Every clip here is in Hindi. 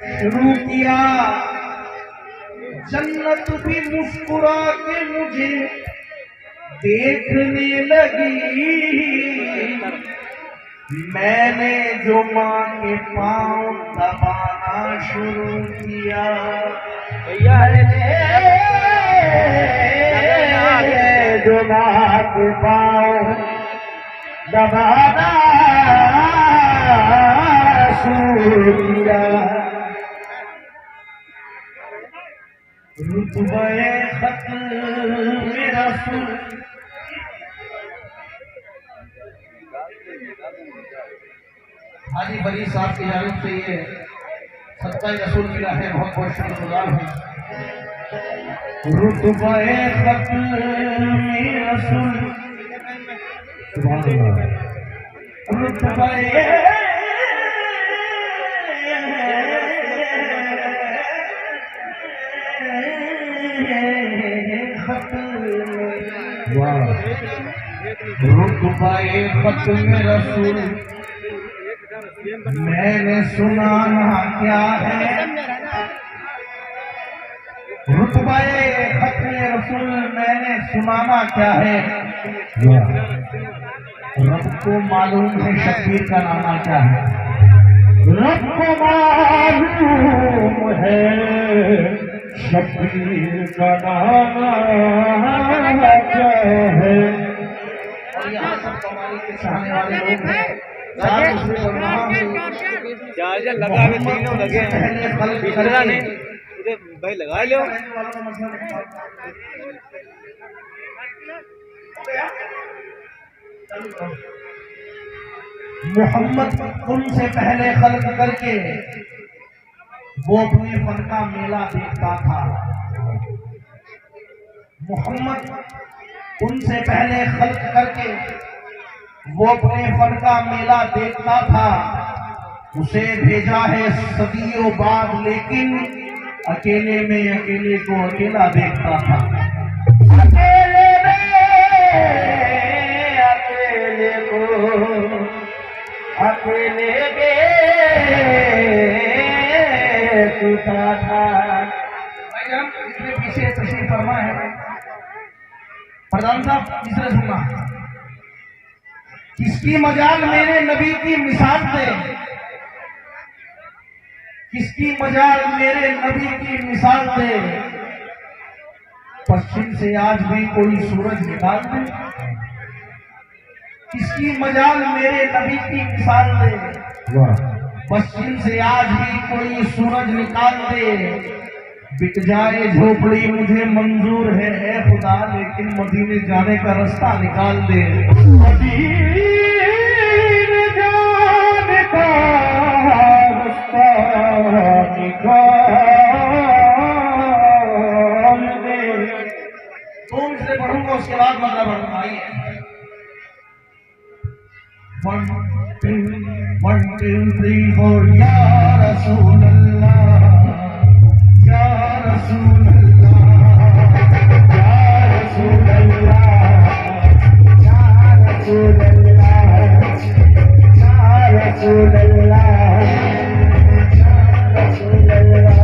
शुरू किया। जन्नत भी मुस्कुरा के मुझे देखने लगी। मैंने जो माँ के पाँव दबाना शुरू किया, जो माँ के पाँव दबाना शुरू किया, रुतबे खत मेरा हाजी बरी साहब की जानिब से ये सत्ताई रसूल मिला है, बहुत बहुत शुक्रगुजार हूँ। रुतबे खत में रसूल, रुतबे रुतबे खत में रसूल मैंने सुनाना क्या है। रुतबे खत में रसूल मैंने सुनाना क्या है। रब को मालूम है शब्बीर का नामा क्या है। रब को मालूम है शब्बीर का नामा क्या है। और यहाँ सब कमाली के चाहने वाले लोग हैं। चार्जर लगा के तीनों लगे नहीं उधर भाई लगा लो। मोहम्मद उनसे पहले खल्क करके वो अपने फन का मेला देखता था। मोहम्मद उनसे पहले खल्क करके वो अपने फन का मेला देखता था। उसे भेजा है सदियों बाद, लेकिन अकेले में अकेले को अकेला देखता था। अकेले को अकेले देखता था। इसमें पीछे तशरीफ फरमा है प्रधान साहब, तीसरा सुनना। किसकी मजाल मेरे नबी की मिसाल दे, किसकी मजाल मेरे नबी की मिसाल दे। पश्चिम से आज भी कोई सूरज निकाल दे। किसकी मजाल मेरे नबी की मिसाल दे। पश्चिम से आज भी कोई सूरज निकाल दे। बिक जाए झोपड़ी मुझे मंजूर है ए खुदा, लेकिन मदीने जाने का रास्ता निकाल दे। मदीने जाने का रास्ता निकाल दे। तो इसलिए पढ़ूंगा, उसके बाद मतलब पढ़ूंगा। आइए 1 2 3 4 या रसूल अल्लाह, या रसूल अल्लाह, या रसूल अल्लाह, या रसूल अल्लाह, या रसूल अल्लाह, या रसूल अल्लाह।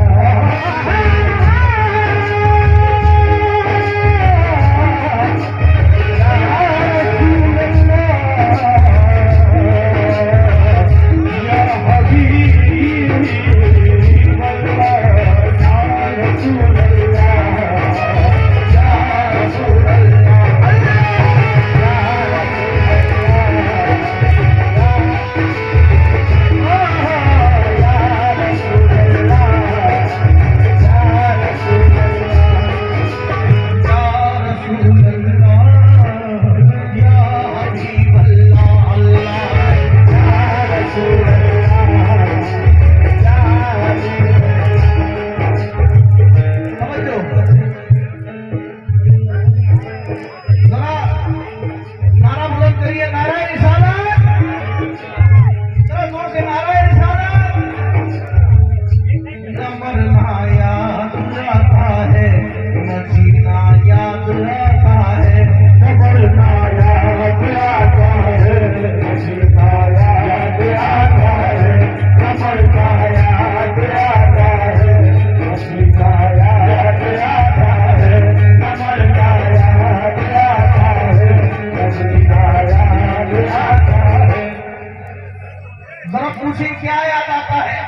जरा पूछे क्या याद आता है?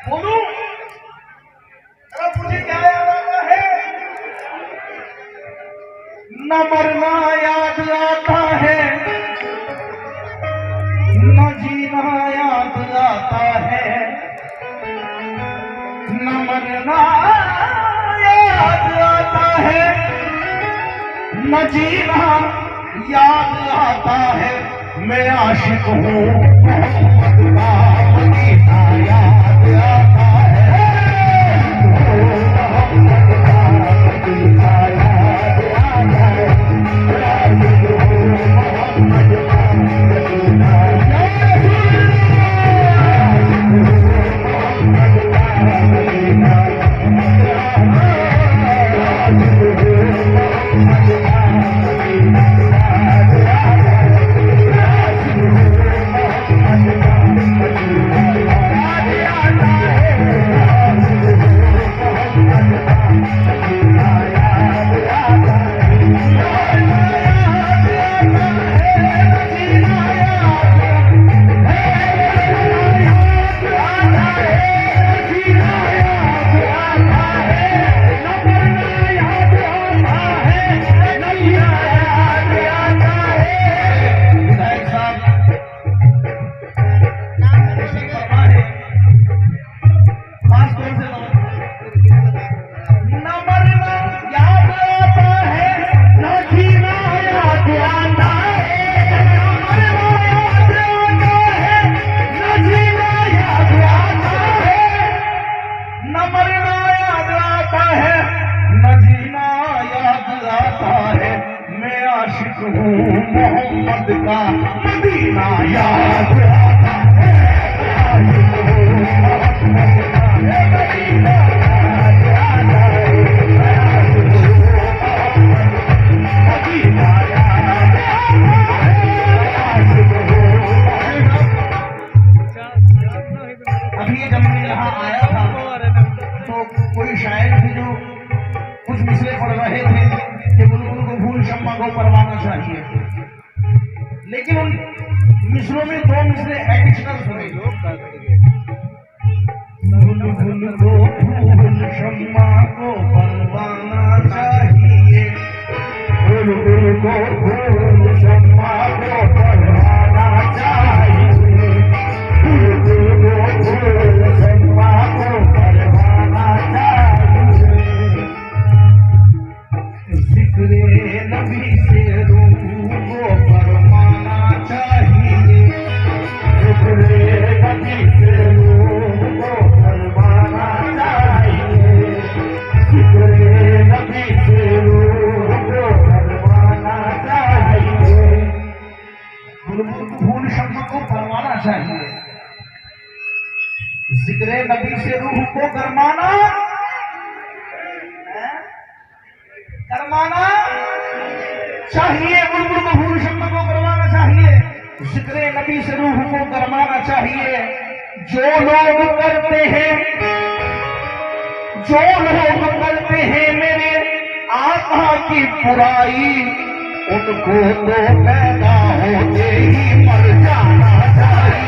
बोलू, जरा पूछे क्या याद आता है? न मरना याद आता है, न जीना याद आता है, न मरना याद आता है, न जीना याद आता है। मैं आशिक हूँ मोहम्मद का, मदीना याद आता है। मोहम्मद का मदीना याद आता है। आशिक हूँ मोहम्मद का मदीना याद आता अभी जब मैं यहाँ आया था तो कोई शायर थे जो कुछ मिसरे पढ़ रहे थे कि बुलबुल को फूल शम्मा को परवाना चाहिए, लेकिन उन मिसरों में दो मिसरे एडिशनल हुए। बुलबुल को फूल शम्मा को परवाना चाहिए, बुलबुल को फूल शम्मा को परवाना चाहिए, बुलबुल को फूल शम्मा को परवाना चाहिए। जिक्रे नबी से रूह को फरमाना चाहिए, जिक्रे नबी से रूह को फरमाना चाहिए, जिक्रे नबी से रूह को फरमाना चाहिए। फूल शम्मा को फरमाना चाहिए, जिक्रे नबी से रूह को गरमाना चाहिए, बुलबुल को फूल शम्मा को गरमाना चाहिए, जिक्रे नबी से रूह को गरमाना चाहिए। जो लोग करते हैं, जो लोग करते हैं मेरे आका की बुराई, उनको तो पैदा होते ही मर जाना चाहिए।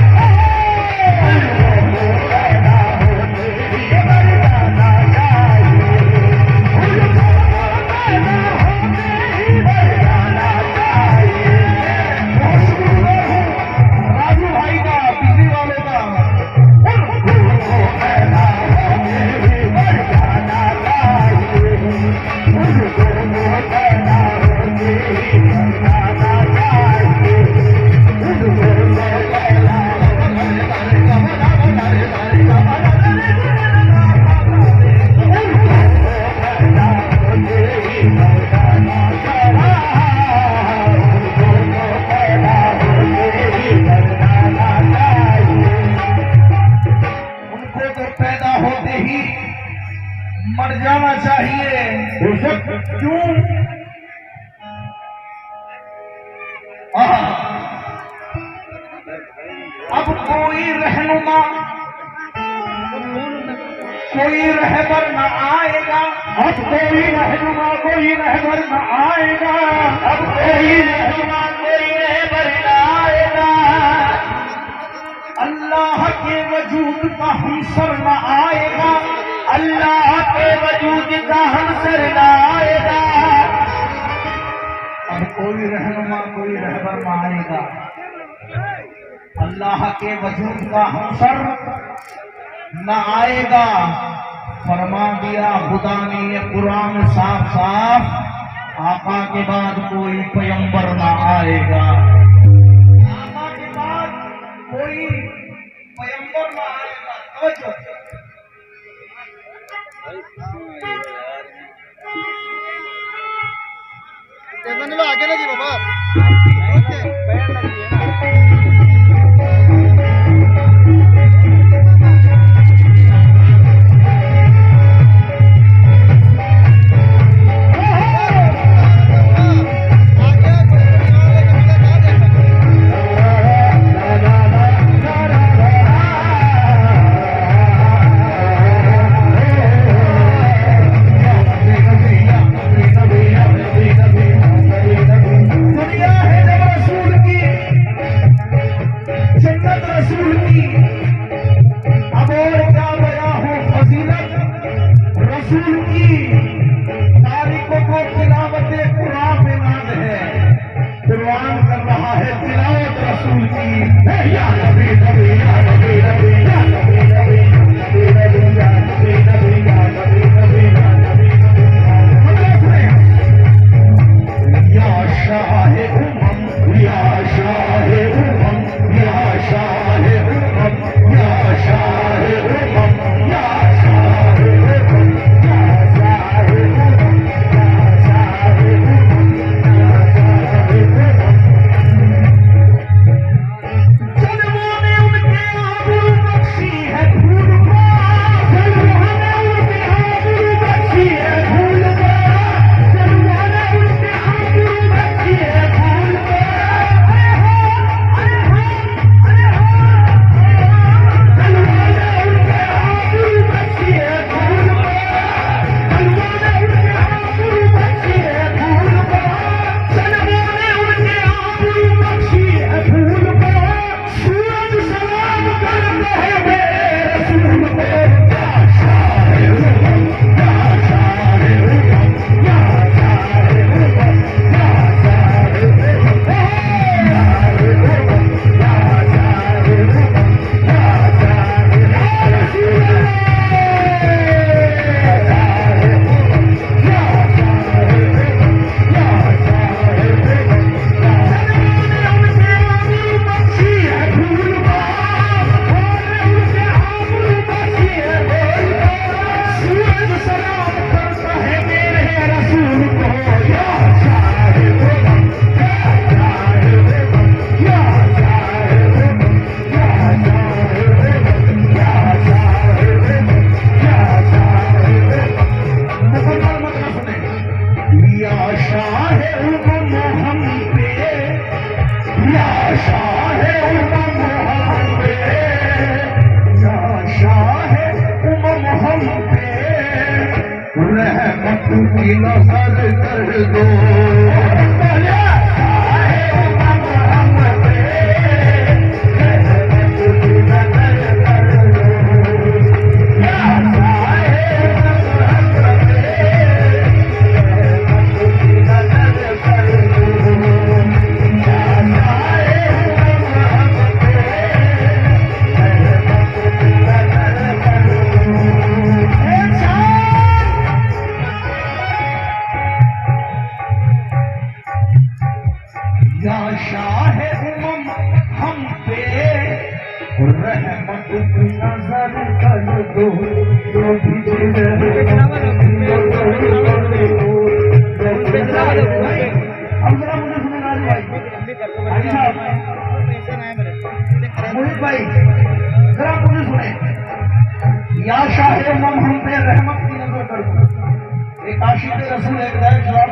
मर जाना चाहिए। क्यों? अब कोई रहनुमा, कोई रहबर न आएगा, अब कोई रहनुमा कोई रहबर न आएगा, अब कोई रहनुमा कोई रहबर न आएगा। हमसर न आएगा, अल्लाह के वजूद का हमसर न आएगा। और कोई रहनुमा कोई रहबर न आएगा, अल्लाह के वजूद का हमसर न आएगा। फरमा दिया खुदा ने ये कुरान साफ साफ, आका के बाद कोई पैगंबर ना आएगा, आका के बाद कोई पैगंबर ना आएगा। तवज्जो, आगे लगी बाबा, पैर लगी है ना। की नजर कर दो। या शाह उमम हम पे रहमत की नजर कर दो। जो भी अब जरा मुझे सुने राजू भाई, मोहित भाई जरा मुझे सुने। या शाह उमम हम पे रहमत की नजर कर दो। एक आशिक रसूल एक जवाब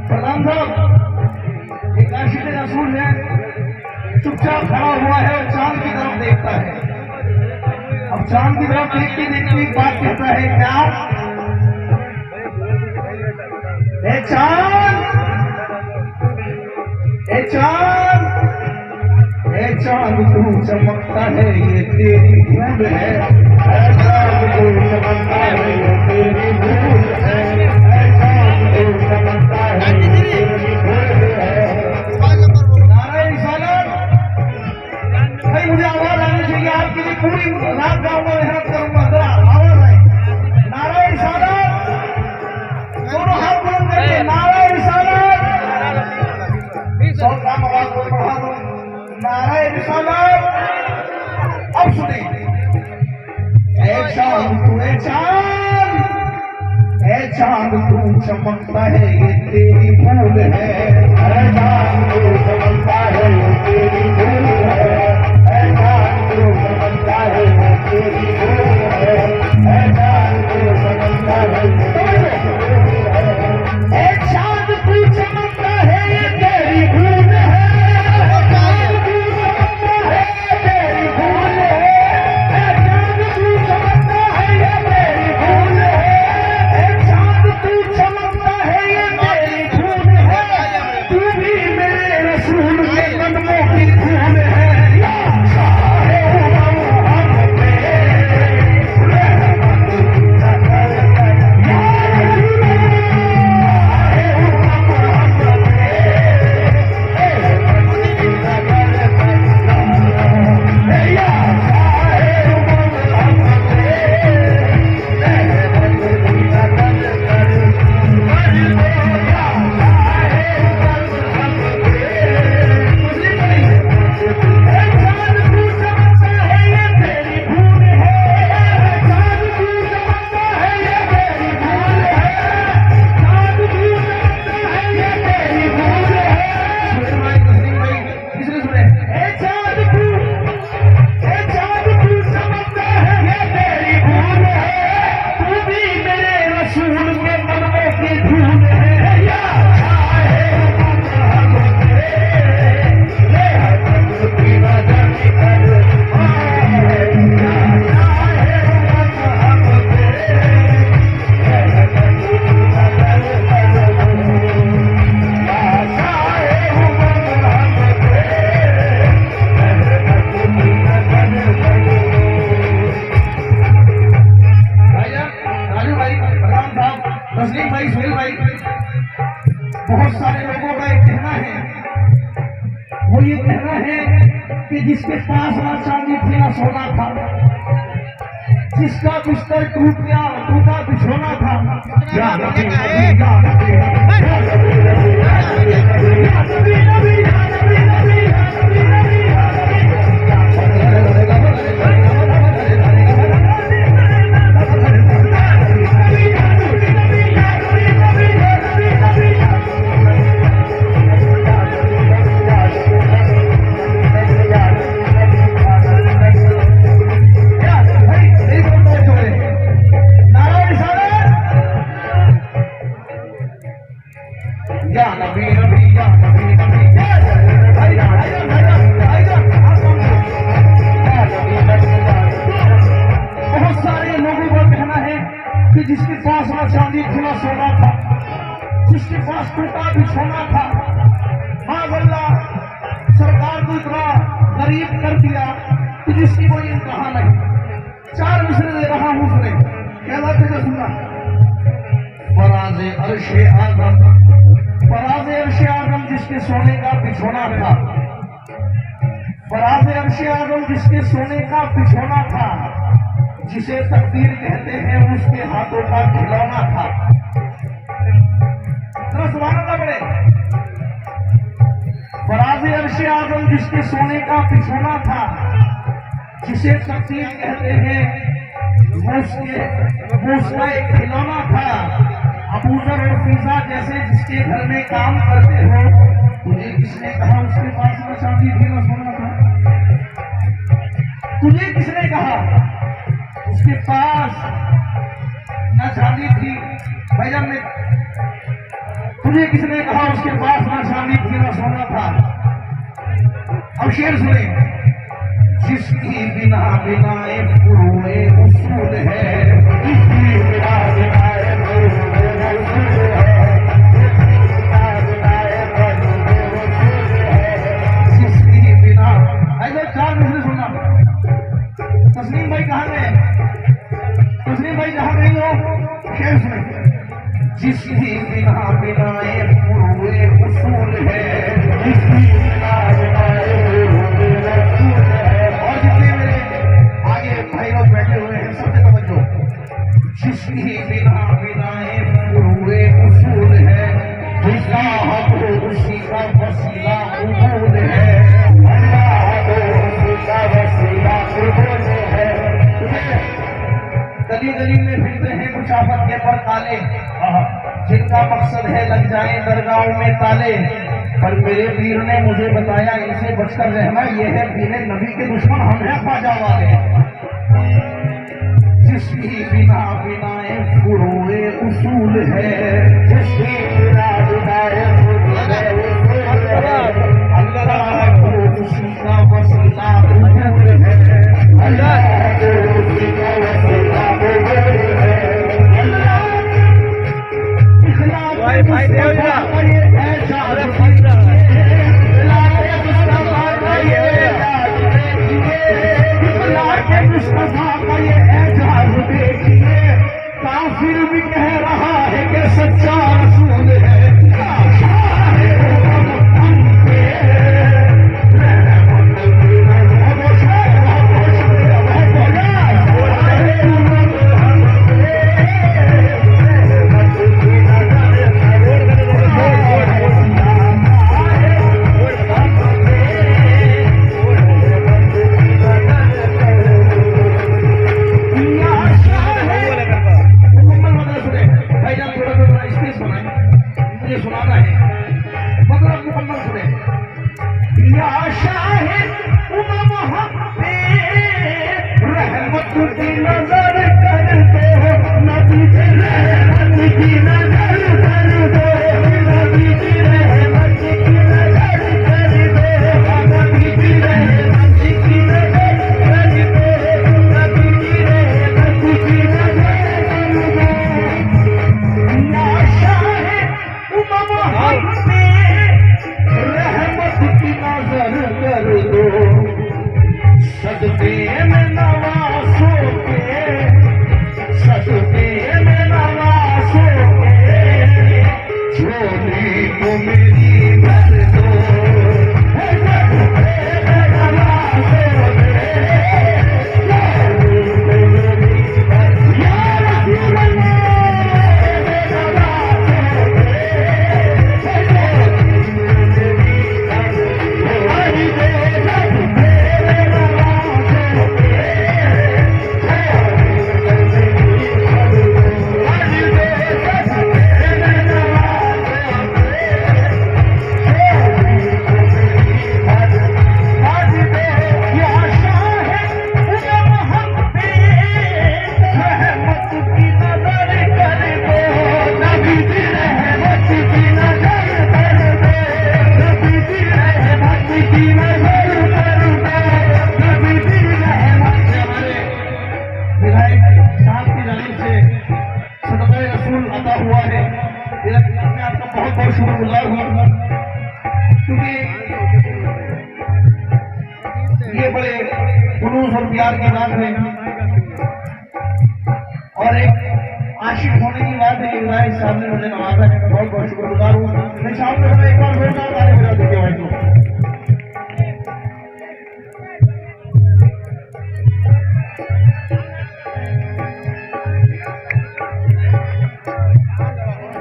प्रधान साहब, एक आशिक रसूल है, चुपचाप खड़ा हुआ है और चांद की तरफ देखता है। अब चांद की तरफ देखते देखते एक बात कहता है, क्या ए चांद, ए चांद, ए चांद तू चमकता है, ये तेरी धूल है। नारायण साहब भाई मुझे आवाज आनी चाहिए आपके लिए पूरी रात गाऊंगा मेहनत करूंगा जरा आवाज आए नारायण साहब दोनों हाथ बुलंद करके नारायण साहब सौ काम आवाज को बढ़ा दो नारायण साहब अब सुने ए चांद तू चमकता है ये तेरी भूल है ए चांद तू चमकता है ये तेरी भूल है ए चांद तू चमकता है ये तेरी भूल है ए चांद तू चमकता है ए चांद तू चमकता है ये तेरी भूल है ए चांद तू चमकता है ये तेरी भूल है ए चांद तू चमकता है ये तेरी भूल है ए चांद तू चमकता है ये तेरी भूल है तू भी मेरे रसूल के कदमों की धूल है या सारे हम पे रहमत या तस्लीम भाई सुहेल भाई बहुत सारे लोगों का एक कहना है वो ये कहना है कि जिसके पास ना चांदी थी ना सोना था जिसका बिस्तर टूट गया टूटा बिछोना था या नबी नबी या नबी नबी या नबी नबी या नबी नबी या नबी नबी या नबी नबी जिसके पास ना चांदी थी ना सोना था जिसके पास टूटा बिछोना था माज़अल्लाह सरकार को इतना गरीब कर दिया कि जिसकी कोई इंतहा नहीं। चार मिसरे दे रहा हूँ सुने क्या बात है सुनना फराज़े अर्श आज़म जिसके सोने का बिछोना था फराज़े अर्श आज़म जिसके सोने का बिछोना था जिसे तकदीर कहते हैं उसके हाथों का खिलौना था। सुभान अल्लाह बड़े फराज़े अर्श आज़म जिसके सोने का बिछोना था जिसे तकदीर कहते हैं वो उसका एक खिलौना था। अबू ज़र और फीजा जैसे जिसके घर में काम करते हो तुझे किसने कहा उसके पास न चांदी थी न सोना था? तुझे किसने कहा उसके पास न चांदी थी? भाईजान ने तुझे किसने कहा उसके पास न चांदी थी न सोना था? अब शेर सुने जिसकी बिना बिनाए फुरूए उसूल है जिसकी बिना बिनाए फुरूए उसूल है जिसकी बिना ऐसे चार मिसरे सुनना तस्लीम भाई कहाँ गए? तस्लीम भाई कहाँ गई हो? शेर सुने। जिसकी बिना बिनाए हुए उसूल है, जिसकी बिना बिनाए हुए उसूल है। और जितने मेरे आगे भाई लोग बैठे हुए हैं सबसे तवज्जो। जिसकी बिना बिनाए हुए उसूल है, जिसका हक उसी का वसीला कबूल है, अल्लाह को उसी का वसीला कबूल है। गली गली में फिरते हैं कुछ आफत के पर काले, जिनका मकसद है लग जाए दरगाहों में ताले। पर मेरे पीर ने मुझे बताया इनसे बचकर रहना, ये है दीने नबी के दुश्मन, हम हैं ख्वाजा वाले। जिसकी बिना बिनाए फुरोए उसूल है, जिसकी बिना बिनाए फुरोए उसूल है, अल्लाह को उसी का वसीला कबूल है, अल्लाह को उसी का वसीला कबूल है। भाई देवरा ऐसा देखिए, काफिर भी कह रहा है कि सच्चा रसूल है। ये बड़े जुलूस और प्यार की बात है और एक आशिक होने की बात है। इब्राहिम साहब ने मुझे नवाजा है, मैं बहुत बहुत शुक्रगुजार हूँ। मैं सामने हमें एक बार जोरदार ताली बजा दीजिए भाई को।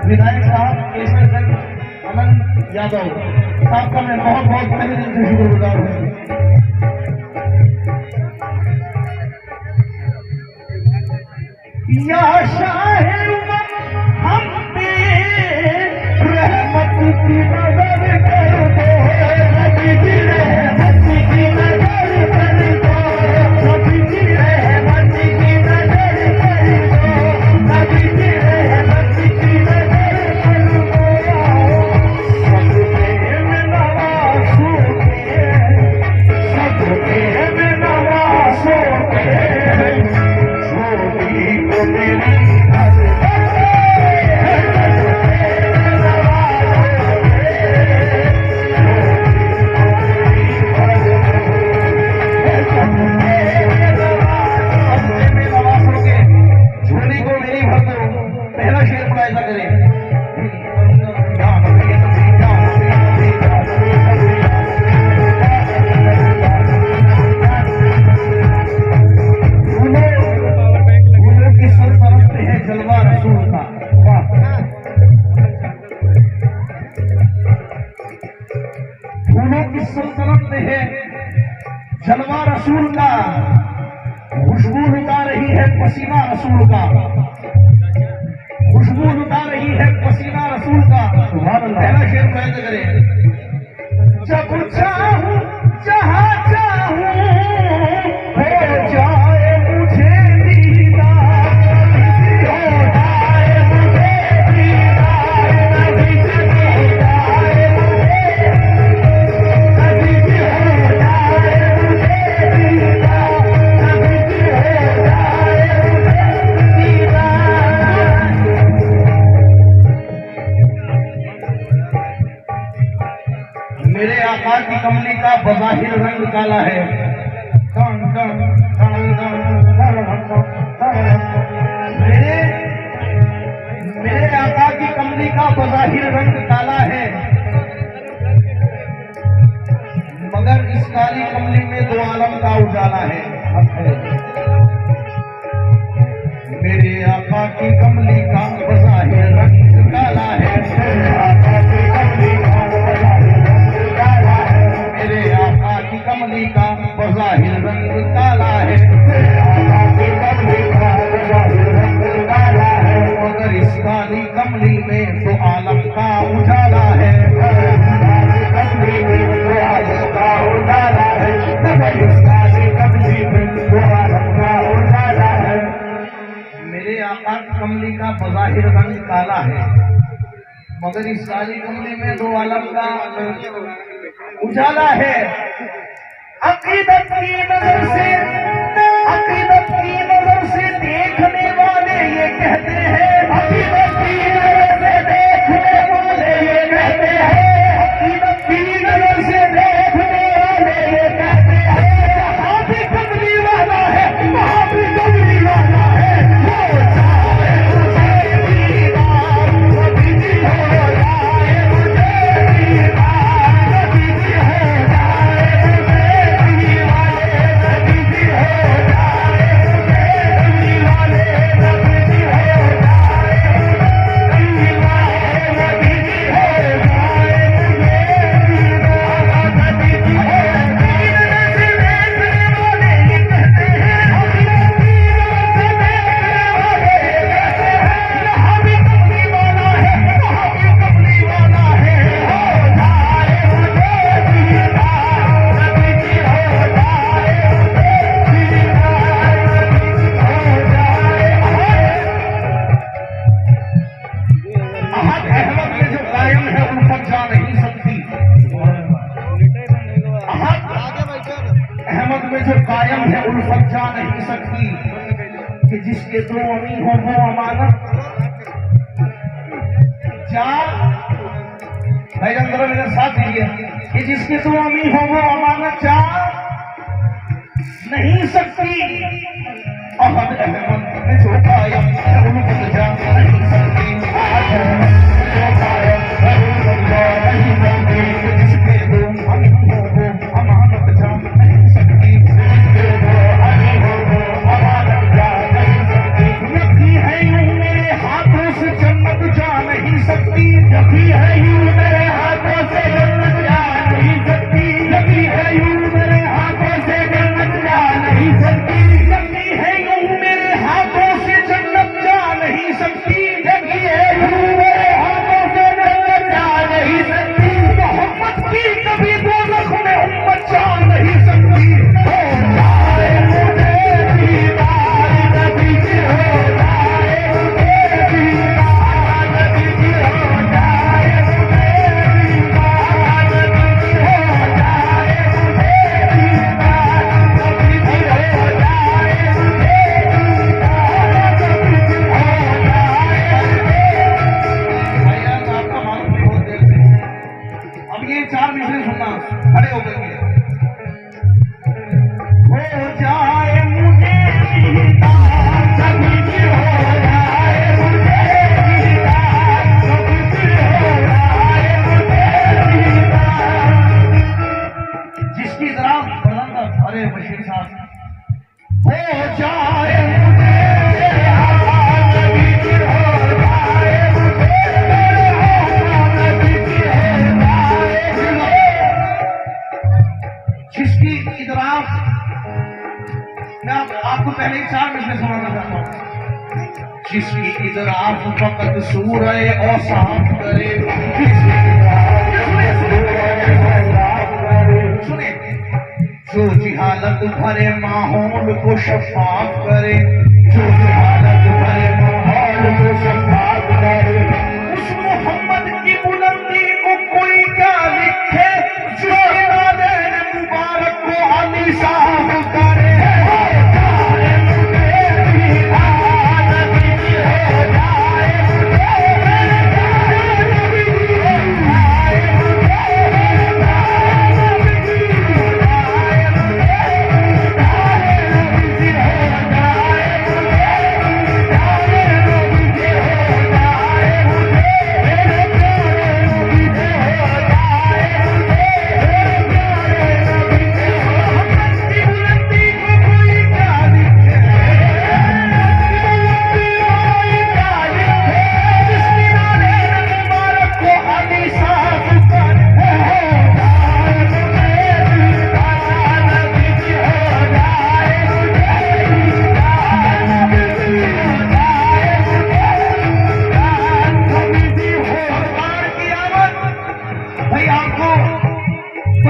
विधायक साहब केसरगंज अनंत यादव साहब का मैं बहुत बहुत तहे दिल से शुक्रगुजार हूँ। या शाहे हम पे रहमत की नजर कर दो, नबी की रहमत की नजर कर दो, नबी की रहमत की नजर कर दो, नबी की रहमत की नजर कर दो। सबके में नवाज़ों के, सबके में नवाज़ों के मेरी पसीना रसूल का, खुशबू लुटा रही है पसीना रसूल का। पहला शेर पैदा करे, जब चाहूं जहां चाहूं हो जाए मुझे दीदार, हो जाए मुझे दीदार, नबी हो जाए मुझे, नबी हो जाए मुझे दीदार, नबी हो जाए मुझे दीदार। मेरे आका की कमली का बज़ाहिर रंग काला है, मेरे आका की कमली का बज़ाहिर रंग काला है, मगर इस काली कमली में दो आलम का उजाला है। मेरे आका की कमली का बज़ाहिर रंग काला है, मेरे आका की कमली का मेरे आका की कमली का बज़ाहिर रंग काला है, मेरे आका की कमली का बज़ाहिर रंग काला है, मगर इस काली कमली में तो आलम का उजाला है, काली कमली में तो आलम का उजाला है, मगर इस काली कमली में तो आलम का उजाला है। मेरे आका की कमली का बज़ाहिर रंग काला है, मगर इस काली कमली में दो आलम का उजाला है। अकीदत की नजर से, अकीदत की नजर से देखने वाले ये कहते हैं, अकीदत की नजर से देखने वाले ये कहते हैं, अकीदत की नजर से देखने वाले ये कहते हैं, वहाँ भी कमली वाला है, वहाँ भी कमली वाला है, हो जाए मुझे दीदार, कभी भी हो जाए मुझे दीदार, कभी भी हो जाए मुझे दीवाने, कभी भी हो जाए मुझे दीवाने, कभी भी हो जाए दीवाने, कभी भी हो जाए मुझे दीवाना, कभी भी हो जाए। से देखने वाले ये कहते हैं, अकीदत की नजर से देखने वाले ये कहते हैं, यहाँ भी कमली वाला है, वहाँ भी कमली वाला है, हो जाए मुझे दीदार, कभी भी हो जाए मुझे दीदार, कभी भी हो जाए। अहद अहमद में जो कायम है उल्फत जा नहीं सकती, अहद अहमद में जो कायम है उल्फत जा नहीं सकती, कि जिसके दो अमी हो वो अमानत जा, भाई जरा मेरे साथ दीजिए, कि जिसके दो अमी हो वो अमानत जा नहीं सकती। अहद अहमद में जो कायम है उल्फत जा नहीं सकती, अहद अहमद में जो कायम है उल्फत जा नहीं सकती, कि जिसके दो अमी हो वो अमानत जा नहीं सकती, जिसके दो अमी हो वो अमानत जा नहीं सकती। रखी है यूं मेरे हाथों से जन्नत जा नहीं सकती, रखी है यूं मेरे हाथों से जन्नत जा नहीं सकती, रखी है यूं मेरे हाथों से जन्नत जा नहीं सकती, रखी है यूं मेरे हाथों से जन्नत जा नहीं सकती, रखी है यूं मेरे हाथों से जन्नत जा नहीं सकती। मोहम्मद की कभी दोज़ख में उम्मत जा नहीं सकती, हो जाए मुझे दीदार, कभी भी हो जाए मुझे दीदार, कभी भी हो जाए मुझे दीदार, कभी भी हो जाए मुझे दीदार, कभी भी हो जाए मुझे दीदार, कभी भी हो जाए। भैया आपका मालूम नहीं बहुत देर से, अब ये चार मिसरे सुनना, खड़े होकर के, हो जाए मुझे दीदार, कभी भी हो जाए मुझे दीदार, कभी भी हो जाए मुझे दीदार। जिसकी तरफ बुलंद, अरे बशीर साहब, हो जाए मुझे दीदार, कभी भी हो जाए मुझे दीदार, कभी भी हो जाए। जिसकी इदराक मैं आपको पहले ही 4 मिसरें सुनाना चाहता हूँ। जिसकी इदराक फकत सूरह औसाफ करे, सुने, जो जिहालत भरे माहौल को शफाफ करे, जो जिहालत भरे माहौल को शफाफ करे, उस मोहम्मद की बुलंदी को कोई क्या लिखे, जो इरादे मुबारक को अली साफ करे।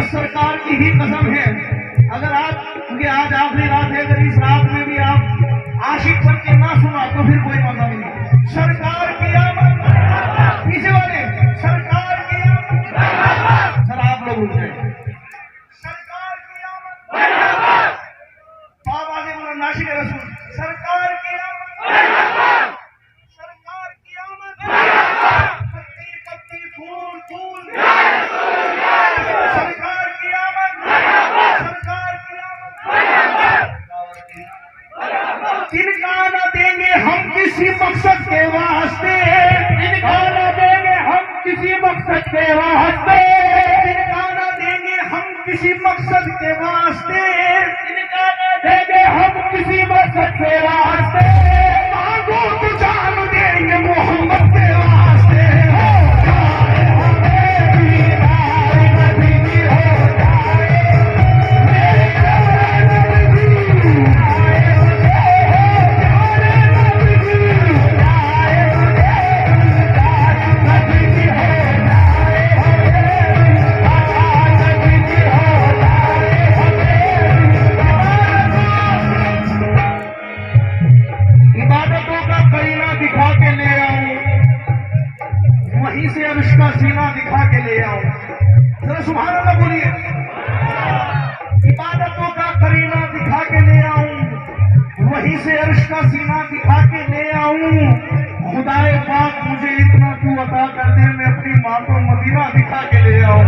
सरकार की ही कसम है, अगर आप, क्योंकि आज आखिरी रात है, अगर इस रात में भी आप आशिक बन के ना सुना तो फिर कोई मजा नहीं। सरकार की आमद, पीछे वाले, सरकार की आमद, सर आप लोग रुक जाए, सरकार की आमद, आप आगे बोलो, नाशिक रसूल, सरकार की आमद, सरकार की आमद, पत्ती पत्ती फूल फूल, सरकार की आमद, सरकार की आमद, इनका न देंगे हम किसी मकसद के वास्ते, इनका न देंगे हम किसी मकसद के वास्ते, इनका न देंगे हम किसी मकसद के वास्ते, इनका न देंगे हम किसी मकसद के वास्ते, मांगो तो जान देंगे मोहम्मद के वास्ते। इबादतों का करीना दिखा के ले आऊं, वहीं से अर्श का सीना दिखा के ले आऊं, जरा सुभान अल्लाह बोलिए। इबादतों का करीना दिखा के ले आऊं, वहीं से अर्श का सीना दिखा के ले आऊं, खुदाए पाक मुझे इतना तू अता कर दे, मैं अपनी माँ को मदीना दिखा के ले आऊं।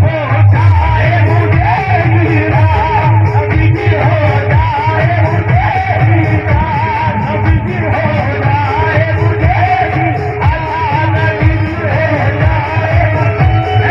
ओ चाहे मुझे मीरा अभी भी हो जाए, मुझे मीरा अभी भी हो जाए, मुझे भी अल्लाह नबी हो जाए, नबी हो जाए,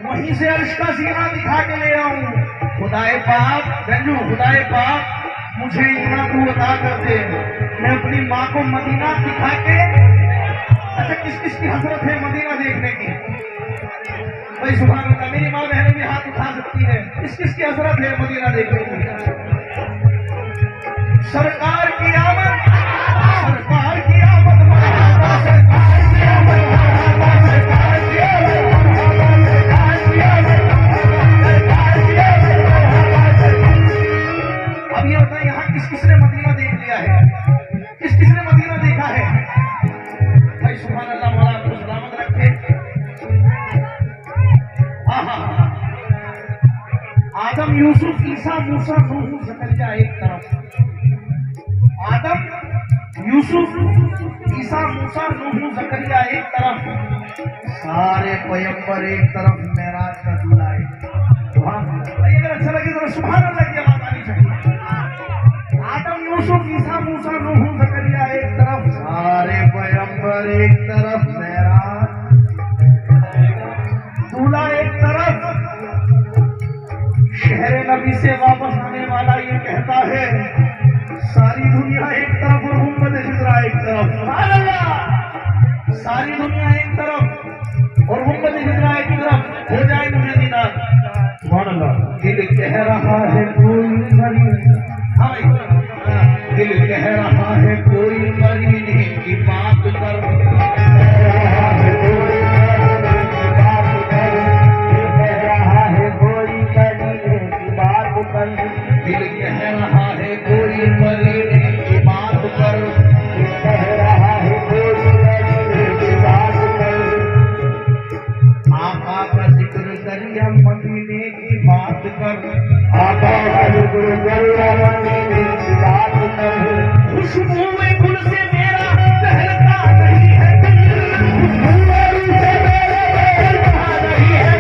वहीं से अर्श का सीना दिखा के ले आऊं, खुदाए पाक गंजू, खुदाए पाक मुझे इतना तू अता कर दे, मैं अपनी माँ को मदीना दिखा के। अच्छा, किस किस की हसरत है मदीना देखने की? भाई सुभान अल्लाह, मेरी माँ बहनें भी हाथ उठा सकती है, किस किस की हसरत है मदीना देखने की? सरकार की आमद, सरकार की आमद, मरहबा सरकार की आमद, मरहबा सरकार की आमद, सरकार की आमद, सरकार की आमद। अब ये बताइए, यहाँ किस किसने मदीना देख लिया है? किस किसने मदीना देखा है? भाई सुभान अल्लाह, मौला आपको सलामत रखे। आदम यूसुफ ईसा मूसा नूह जकरिया एक तरफ, आदम यूसुफ ईसा मूसा नूह जकरिया एक तरफ, सारे पैगंबर एक तरफ, मेराज का दूल्हा एक तरफ। अगर अच्छा लगे तो सुभान अल्लाह की आवाज आनी चाहिए। आदम यूसुफ ईसा मूसा नूह जकरिया एक तरफ, सारे पैगंबर एक तरफ, मेराज दूल्हा एक तरफ। शहर नबी से वापस आने वाला ये कहता है सारी दुनिया एक तरफ और उम्मत हिजरा एक तरफ। सुभान अल्लाह। सारी दुनिया एक तरफ और उम्मत हिजरा एक तरफ, हो जाए मुझे दीदार। सुभान अल्लाह। दिल कह रहा है कोई मरीने, हाँ भाई, दिल कह रहा है कोई मरीने की बात कर, दिल कह रहा है कोई मरीने की बात कर, कह रहा है कोई मरीने की बात कर, आका का जिक्र कर या मदीने की बात कर, आका का जिक्र कर या मदीने की बात कर, खुशबू में गुल से मेरा दहलता नहीं है दिल, खुशबू में गुल से मेरा दहलता नहीं है,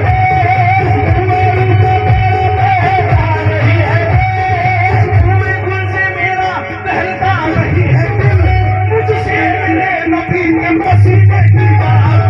पसीने की बात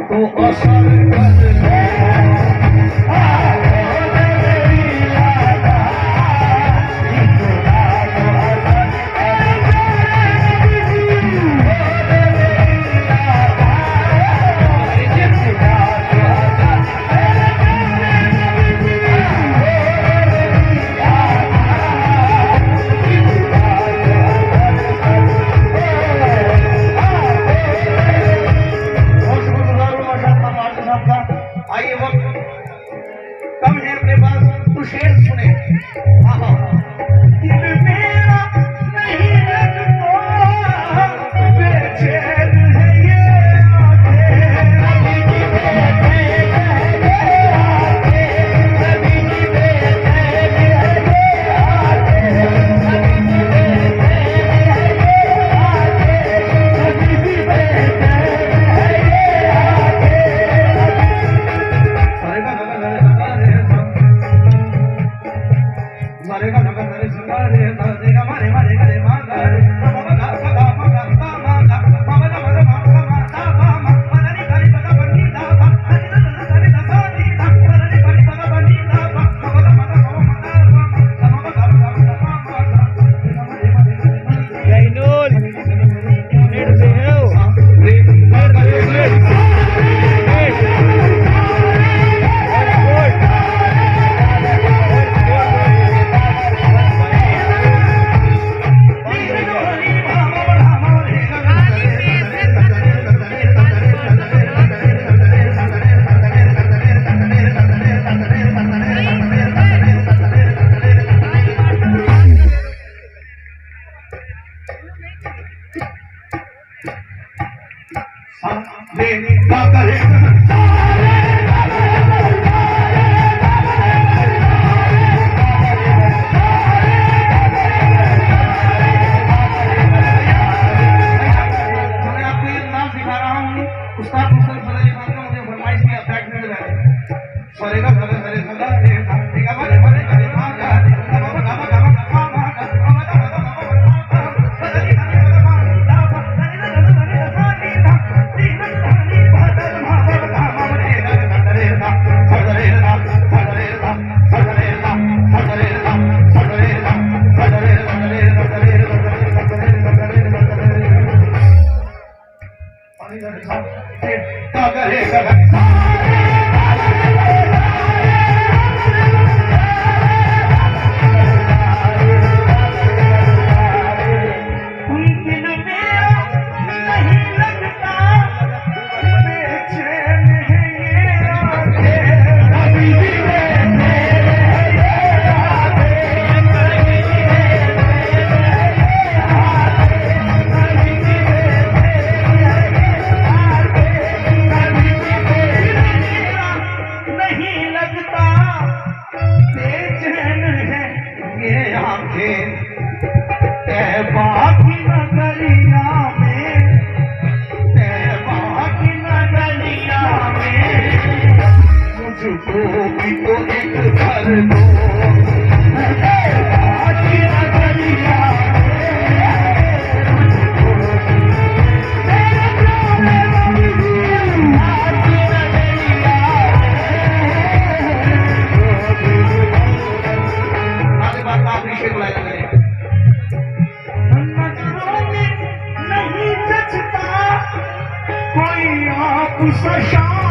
तो असर आइए, वक्त कम है अपने पास, तो शेर सुने। दिल मेरा नहीं लगता, बेचैन है ये अब सशा